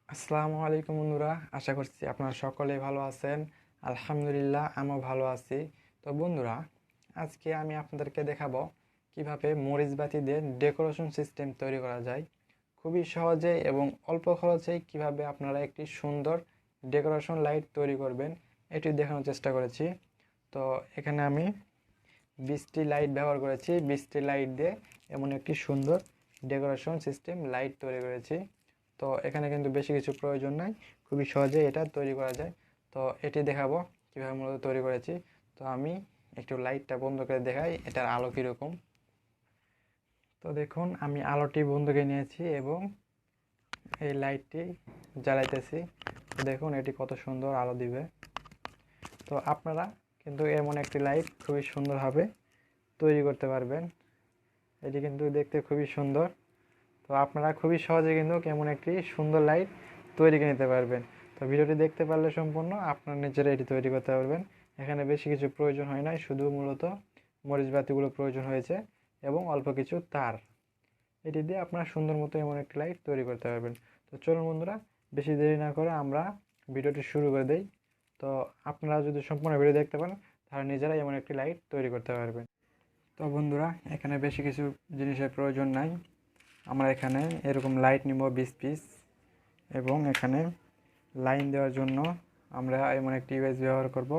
আসসালামু আলাইকুম বন্ধুরা, আশা করছি আপনারা সকলেই ভালো আছেন। আলহামদুলিল্লাহ, আমিও ভালো আছি। তো বন্ধুরা, আজকে আমি আপনাদেরকে দেখাবো কিভাবে মরিচ বাতি দিয়ে ডেকোরেশন সিস্টেম তৈরি করা যায় খুবই সহজে এবং অল্প খরচেই। কিভাবে আপনারা একটি সুন্দর ডেকোরেশন লাইট তৈরি করবেন এটি দেখানোর চেষ্টা করেছি। তো এখানে আমি 20টি লাইট ব্যবহার করেছি। 20টি লাইট দিয়ে এমন একটি সুন্দর ডেকোরেশন সিস্টেম লাইট তৈরি করেছি। তো এখানে কিন্তু বেশি কিছু প্রয়োজন নাই, খুবই সহজে এটা তৈরি করা যায়। তো এটি দেখাবো কীভাবে মূলত তৈরি করেছি। তো আমি একটু লাইটটা বন্ধ করে দেখাই এটার আলো কীরকম। তো দেখুন, আমি আলোটি বন্ধ করে নিয়েছি এবং এই লাইটটি জ্বালাইতেছি। তো দেখুন এটি কত সুন্দর আলো দিবে। তো আপনারা কিন্তু এমন একটি লাইট খুবই সুন্দরভাবে তৈরি করতে পারবেন। এটি কিন্তু দেখতে খুবই সুন্দর। তো আপনারা খুবই সহজে কিন্তু এমন একটি সুন্দর লাইট তৈরি করে নিতে পারবেন। তো ভিডিওটি দেখতে পারলে সম্পূর্ণ আপনারা নিজেরা এটি তৈরি করতে পারবেন। এখানে বেশি কিছু প্রয়োজন হয় না, শুধু মূলত মরিচ বাতিগুলো প্রয়োজন হয়েছে এবং অল্প কিছু তার। এটি দিয়ে আপনারা সুন্দর মতো এমন একটি লাইট তৈরি করতে পারবেন। তো চলুন বন্ধুরা, বেশি দেরি না করে আমরা ভিডিওটি শুরু করে দেই। তো আপনারা যদি সম্পূর্ণ ভিডিও দেখতে পান তাহলে নিজেরাই এমন একটি লাইট তৈরি করতে পারবেন। তো বন্ধুরা, এখানে বেশি কিছু জিনিসের প্রয়োজন নাই। আমরা এখানে এরকম লাইট নিব 20 পিস এবং এখানে লাইন দেওয়ার জন্য আমরা এমন একটি ইউএসবি ব্যবহার করব,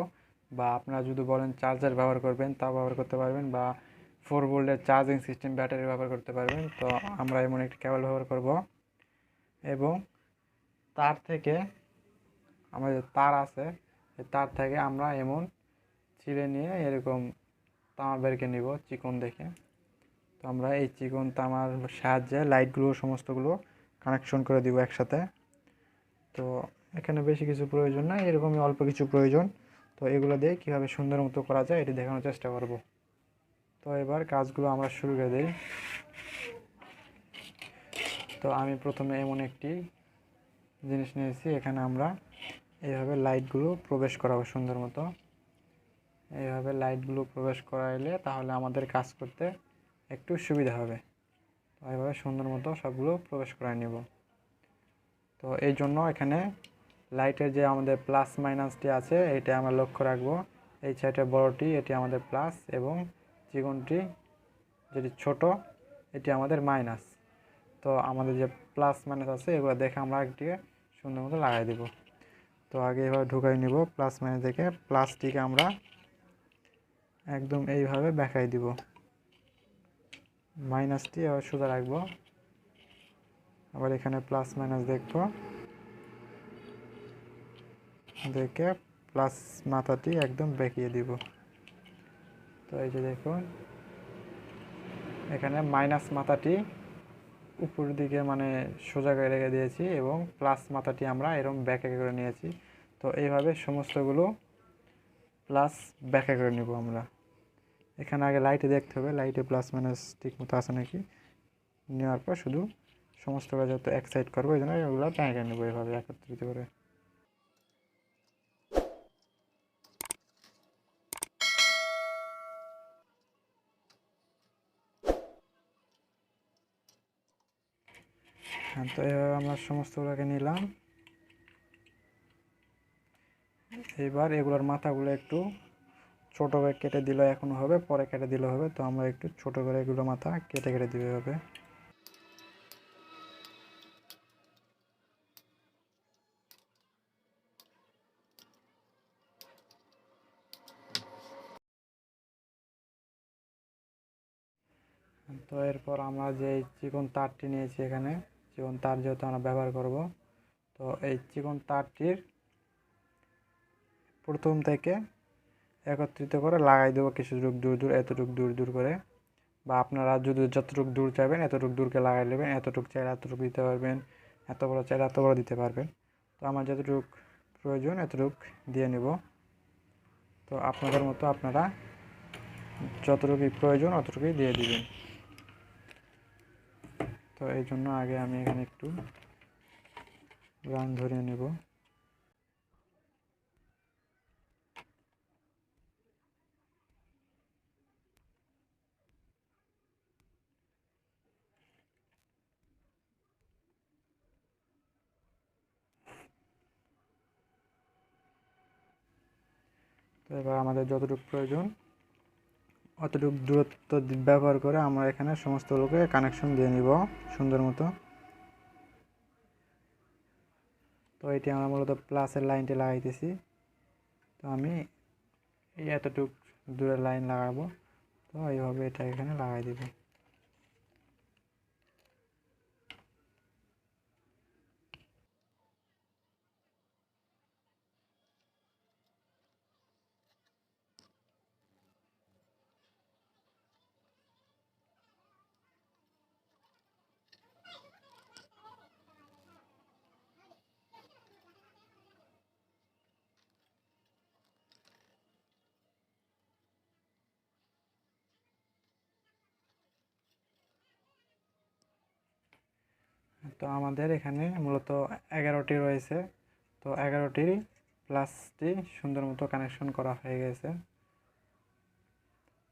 বা আপনারা যদি বলেন চার্জার ব্যবহার করবেন তাও ব্যবহার করতে পারবেন, বা 4 ভোল্টের চার্জিং সিস্টেম ব্যাটারি ব্যবহার করতে পারবেন। তো আমরা এমন একটি কেবল ব্যবহার করব এবং তার থেকে আমাদের তার আছে, এই তার থেকে আমরা এমন ছিঁড়ে নিয়ে এরকম তামা বেরকে নিব চিকন দেখে। তো আমরা এই চিকন তামার সাহায্যে লাইটগুলো সমস্তগুলো কানেকশন করে দিব একসাথে। তো এখানে বেশি কিছু প্রয়োজন না, এরকমই অল্প কিছু প্রয়োজন। তো এগুলো দিয়ে কীভাবে সুন্দর মতো করা যায় এটি দেখানোর চেষ্টা করব। তো এবার কাজগুলো আমরা শুরু করে দিই। তো আমি প্রথমে এমন একটি জিনিস নিয়েছি, এখানে আমরা এইভাবে লাইটগুলো প্রবেশ করাবো সুন্দর মতো। এইভাবে লাইটগুলো প্রবেশ করাইলে তাহলে আমাদের কাজ করতে একটু সুবিধা হবে। তো এইভাবে সুন্দর মতো সবগুলো প্রবেশ করাই নেব। তো এই জন্য এখানে লাইটের যে আমাদের প্লাস মাইনাসটি আছে এটা আমরা লক্ষ্য রাখবো। এই সাইডের বড়টি এটি আমাদের প্লাস এবং চিকনটি যেটি ছোট এটি আমাদের মাইনাস। তো আমাদের যে প্লাস মাইনাস আছে এগুলো দেখে আমরা একটিকে সুন্দর মতো লাগাই দেব। তো আগে এভাবে ঢুকাই নিব প্লাস মাইনাস দেখে, প্লাসটিকে আমরা একদম এইভাবে দেখাই দিব, মাইনাসটি আবার সোজা রাখবো। আবার এখানে প্লাস মাইনাস দেখবো, দেখে প্লাস মাথাটি একদম বেঁকিয়ে দিব। তো এই যে দেখুন, এখানে মাইনাস মাথাটি উপরের দিকে মানে সোজা করে রেখে দিয়েছি এবং প্লাস মাথাটি আমরা এরকম ব্যাকে করে নিয়েছি। তো এইভাবে সমস্তগুলো প্লাস ব্যাকে করে নিব আমরা। এখানে আগে লাইটে দেখতে হবে লাইটে প্লাস মাইনাস ঠিক মতো আছে নাকি। নেওয়ার পর শুধু সমস্তটা যত এক সাইড করবো এই জন্য ওগুলো ব্যাকে নেবো এভাবে একত্রিত করে। হ্যাঁ, তো এভাবে আমরা সমস্তগুলোকে নিলাম। এবার এগুলোর মাথাগুলো একটু ছোটো করে কেটে দিলে এখনও হবে, পরে কেটে দিলে হবে। তো আমরা একটু ছোটো করে এগুলো মাথা কেটে কেটে দিতে হবে। তো এরপর আমরা যে চিকন তারটি নিয়েছি, এখানে চিকন তার যেহেতু আমরা ব্যবহার করব, তো এই চিকন তারটির প্রথম থেকে একত্রিত করে লাগাই দেবো কিছু দূর দূর, এতটুকু দূর দূর করে, বা আপনারা যদি যতটুকু দূর চাইবেন এতটুকু দূরকে লাগাই নেবেন। এতটুকু চাইলে এতটুকু দিতে পারবেন, এত বড় চাইলে এত বড় দিতে পারবেন। তো আমার যতটুকু প্রয়োজন এতটুকু দিয়ে নেব। তো আপনাদের মতো আপনারা যতটুকুই প্রয়োজন অতটুকুই দিয়ে দিবেন। তো এই জন্য আগে আমি এখানে একটু রং ধরিয়ে নেব। তো এবার আমাদের যতটুকু প্রয়োজন অতটুকু দূরত্ব ব্যবহার করে আমরা এখানে সমস্তগুলোকে কানেকশন দিয়ে নিব সুন্দর মতো। তো এটি আমরা মূলত প্লাসের লাইনটি লাগাইতেছি। তো আমি এই এতটুকু দূরের লাইন লাগাবো। তো এইভাবে এটা এখানে লাগাই দিব। তো আমাদের এখানে মূলত 11টি রয়েছে। তো 11টি প্লাসটি সুন্দর মতো কানেকশন করা হয়ে গেছে।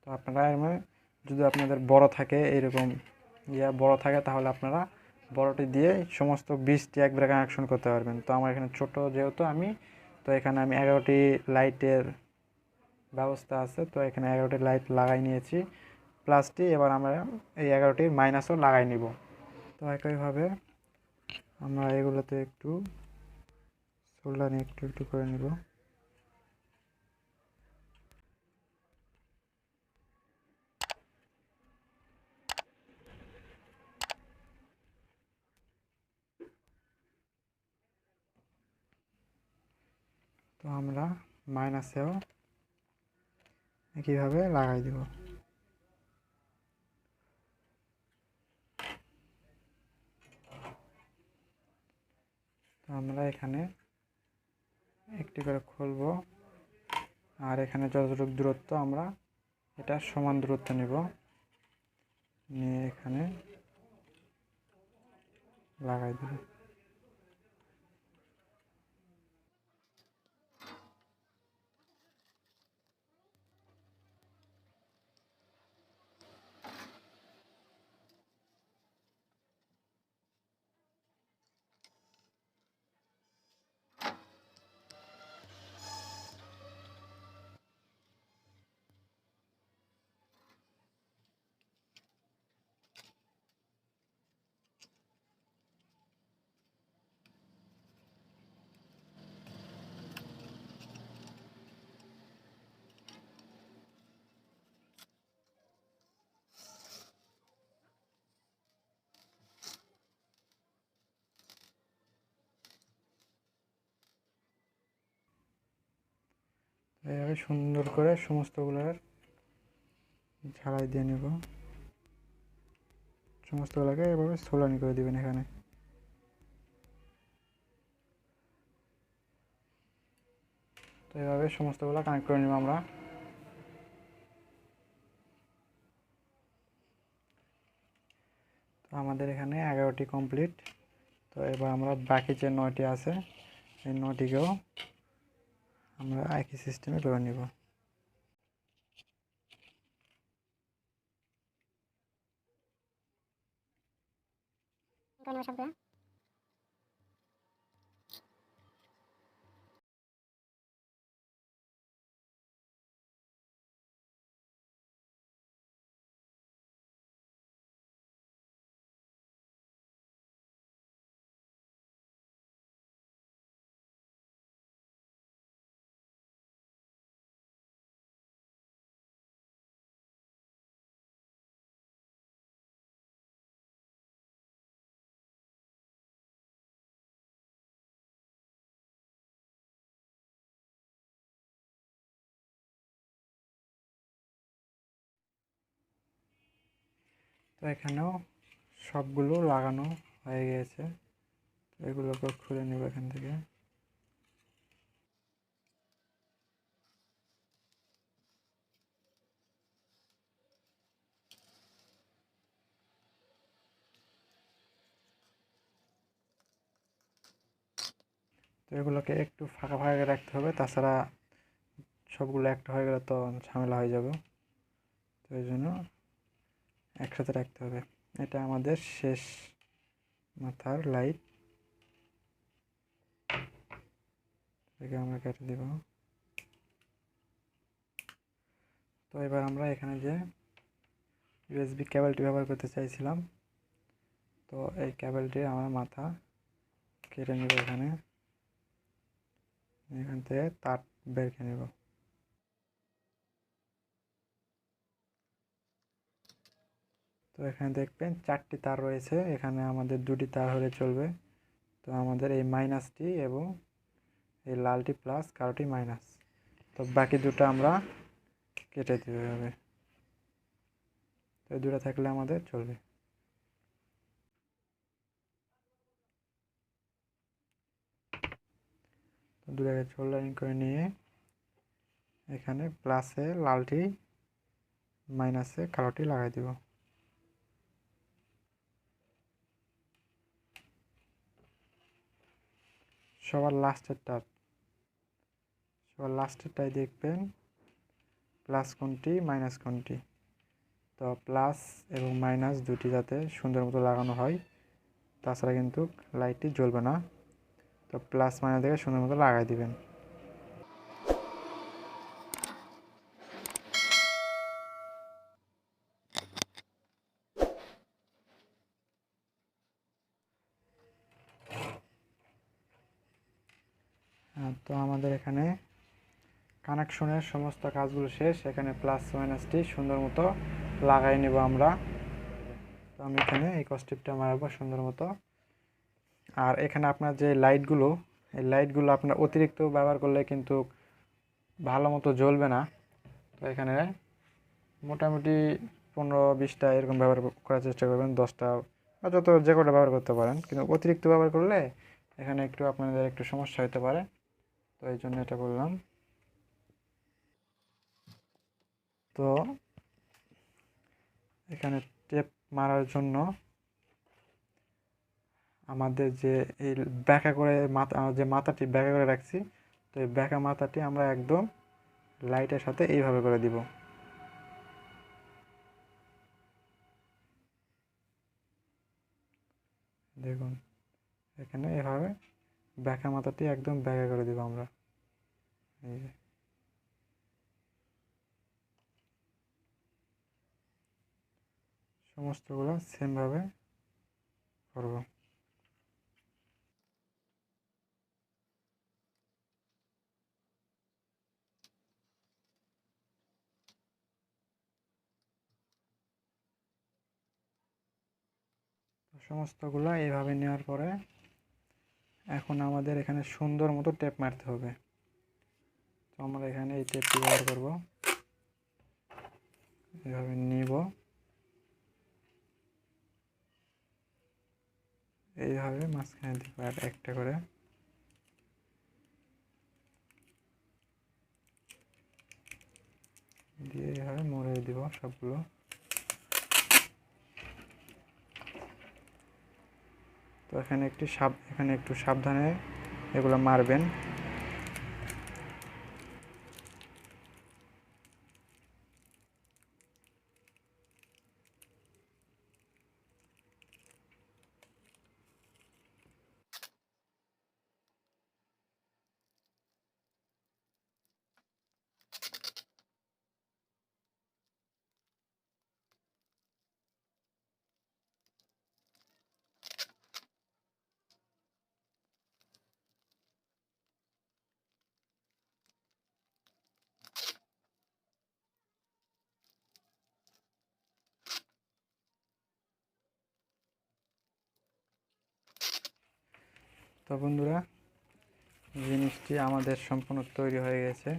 তো আপনারা যদি আপনাদের বড় থাকে এরকম বড় থাকে তাহলে আপনারা বড়টি দিয়ে সমস্ত 20টি একবারে কানেকশন করতে পারবেন। তো আমার এখানে ছোট যেহেতু তো এখানে আমি 11টি লাইটের ব্যবস্থা আছে। তো এখানে 11টি লাইট লাগাই নিয়েছি প্লাসটি। এবার আমরা এই 11টির মাইনাসও লাগাই নিব। তো একইভাবে আমরা এগুলোতে একটু সোল্ডারিং একটু একটু করে নিব। তো আমরা মাইনাসেও একইভাবে লাগাই দিব। তো আমরা এখানে একটি করে খুলব আর এখানে যতটুকু দূরত্ব আমরা এটা সমান দূরত্ব নেব, নিয়ে এখানে লাগাই দেব। এইভাবে সুন্দর করে সমস্তগুলোর ঝালাই দিয়ে নেব। সমস্তগুলোকে এভাবে সোলানি করে দিবেন এখানে। তো এভাবে সমস্তগুলো কানেক্ট করে নেব আমরা। তো আমাদের এখানে 11টি কমপ্লিট। তো এবার আমরা বাকি যে 9টি আছে এই 9টিকেও আমরা একই সিস্টেমে করে নেব। তো এখানেও সবগুলো লাগানো হয়ে গিয়েছে। তো এগুলোকে খুলে নেব এখান থেকে। তো এগুলোকে একটু ফাঁকা ফাঁকা রাখতে হবে, তাছাড়া সবগুলো একটা হয়ে গেলে তো ঝামেলা হয়ে যাবে। তো এই জন্য একসাথে রাখতে হবে। এটা আমাদের শেষ মাথার লাইট, এটাকে আমরা কেটে দেব। এবার আমরা এখানে যে ইউএসবি কেবলটি ব্যবহার করতে চাইছিলাম, তো এই কেবলটি আমরা মাথা কেটে নেব। এখান থেকে তার বের করে নেব। তো এখানে দেখবেন 4টি তার রয়েছে, এখানে আমাদের 2টি তার হলে চলবে। তো আমাদের এই মাইনাসটি এবং এই লালটি প্লাস, কালোটি মাইনাস, তো বাকি দুটো আমরা কেটে দিতে হবে। তো এই দুটো থাকলে আমাদের চলবে। তো দুটাকে সোল্ডারিং করে নিয়ে এখানে প্লাসে লালটি, মাইনাসে কালোটি লাগাই দিব। সবার লাস্টেরটাই দেখবেন প্লাস কোনটি মাইনাস কোনটি। তো প্লাস এবং মাইনাস দুটি যাতে সুন্দর মতো লাগানো হয়, তাছাড়া কিন্তু লাইটটি জ্বলবে না। তো প্লাস মাইনাস দেখে সুন্দর মতো লাগাই দিবেন। তো আমাদের এখানে কানেকশনের সমস্ত কাজগুলো শেষ। এখানে প্লাস মাইনাসটি সুন্দর মতো লাগাই নেব আমরা। তো আমি এখানে এই কস্টিপটা মারবো সুন্দর মতো। আর এখানে আপনার যে লাইটগুলো, এই লাইটগুলো আপনার অতিরিক্ত ব্যবহার করলে কিন্তু ভালো মতো জ্বলবে না। তো এখানে মোটামুটি 15-20টা এরকম ব্যবহার করার চেষ্টা করবেন, 10টা বা যত যে কটা ব্যবহার করতে পারেন। কিন্তু অতিরিক্ত ব্যবহার করলে এখানে একটু আপনাদের একটু সমস্যা হতে পারে, তো এই জন্য এটা বললাম। তো এখানে টেপ মারার জন্য আমাদের যে এই ব্যাকা করে যে মাথাটি ব্যাকা করে রাখছি, তো এই ব্যাকা মাথাটি আমরা একদম লাইটের সাথে এইভাবে করে দিব। দেখুন এখানে এভাবে ব্যাকা মাথাটি একদম ব্যাকা করে দিব আমরা। এই যে সমস্তগুলো সেমভাবে করব। সমস্তগুলো এইভাবে নেওয়ার পরে এখন আমাদের এখানে সুন্দর মতো টেপ মারতে হবে। তো আমরা এখানে এই টেপটি ব্যবহার করব, এইভাবে নিব, এইভাবে মাঝখানে দিব আর একটা করে। দিয়ে এইভাবে মুড়ে দিব সবগুলো। তো এখানে একটু সাবধানে এগুলো মারবেন। তো বন্ধুরা, জিনিসটি আমাদের সম্পূর্ণ তৈরি হয়ে গেছে।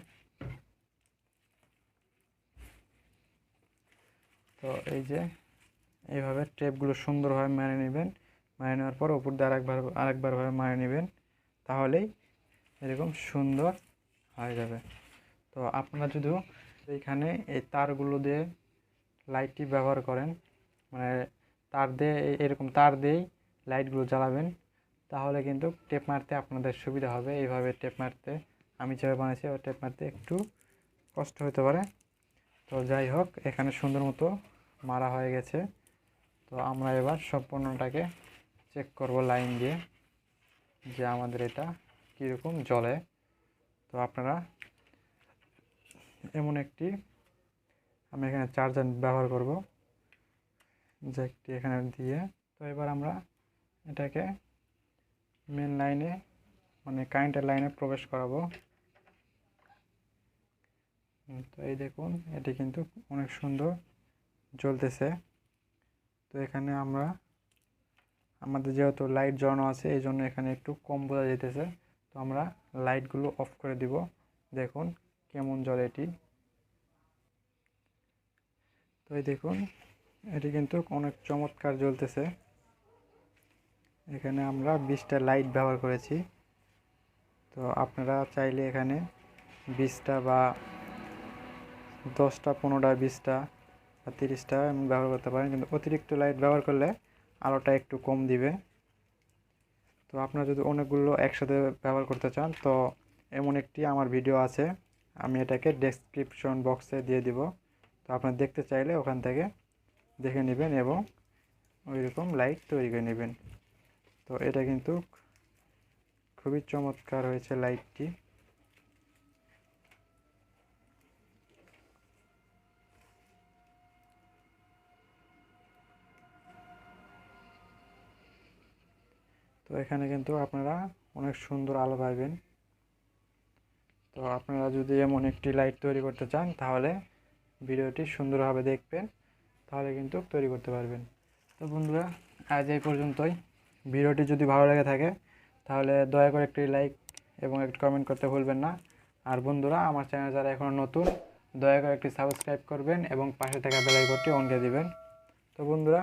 তো এই যে এইভাবে টেপগুলো সুন্দরভাবে মেরে নেবেন। মেরে নেওয়ার পর উপর দিয়ে আরেকবারভাবে মেরে নেবেন, তাহলেই এরকম সুন্দর হয়ে যাবে। তো আপনারা যদি এইখানে এই তারগুলো দিয়ে লাইটটি ব্যবহার করেন, মানে তার দিয়ে এরকম তার দিয়েই লাইটগুলো জ্বালাবেন, তাহলে কিন্তু টেপ মারতে আপনাদের সুবিধা হবে। এইভাবে টেপ মারতে আমি যেভাবে বানিয়েছি ওই টেপ মারতে একটু কষ্ট হতে পারে। তো যাই হোক, এখানে সুন্দর মতো মারা হয়ে গেছে। তো আমরা এবার সম্পূর্ণটাকে চেক করব লাইন দিয়ে যে আমাদের এটা কীরকম জ্বলে। তো আপনারা এমন একটি আমি এখানে চার্জার ব্যবহার করব, জ্যাকটি এখানে দিয়ে। তো এবার আমরা এটাকে মেন লাইনে মানে কারেন্টের লাইনে প্রবেশ করাবো। তো এই দেখুন এটি কিন্তু অনেক সুন্দর জ্বলতেছে। তো এখানে আমাদের যেহেতু লাইট জ্বালানো আছে এই জন্য এখানে একটু কম বোঝা যেতেছে। তো আমরা লাইটগুলো অফ করে দিব। দেখুন কেমন জ্বলে এটি। তো এই দেখুন এটি কিন্তু অনেক চমৎকার জ্বলতেছে। এখানে আমরা 20টা লাইট ব্যবহার করেছি। তো আপনারা চাইলে এখানে 20টা বা 10টা 15টা 20টা বা 30টা ব্যবহার করতে পারেন, কিন্তু অতিরিক্ত লাইট ব্যবহার করলে আলোটা একটু কম দিবে। তো আপনারা যদি অনেকগুলো একসাথে ব্যবহার করতে চান তো এমন একটি আমার ভিডিও আছে, আমি এটাকে ডেসক্রিপশন বক্সে দিয়ে দিব। তো আপনারা দেখতে চাইলে ওখান থেকে দেখে নেবেন এবং ওই রকম লাইট তৈরি করে নেবেন। তো এটা কিন্তু খুবই চমৎকার হয়েছে লাইটটি। তো এখানে কিন্তু আপনারা অনেক সুন্দর আলো পাবেন। তো আপনারা যদি এমন একটি লাইট তৈরি করতে চান তাহলে ভিডিওটি সুন্দরভাবে দেখবেন, তাহলে কিন্তু তৈরি করতে পারবেন। তো বন্ধুরা আজ এই পর্যন্তই। ভিডিওটি যদি ভালো লেগে থাকে তাহলে দয়া করে একটি লাইক এবং একটি কমেন্ট করতে ভুলবেন না। আর বন্ধুরা আমার চ্যানেল যারা এখনও নতুন দয়া করে একটি সাবস্ক্রাইব করবেন এবং পাশে থাকা বেল আইকনটি অন করে দিবেন। তো বন্ধুরা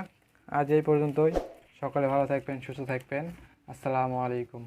আজ এই পর্যন্তই। সকলে ভালো থাকবেন, সুস্থ থাকবেন। আসসালামু আলাইকুম।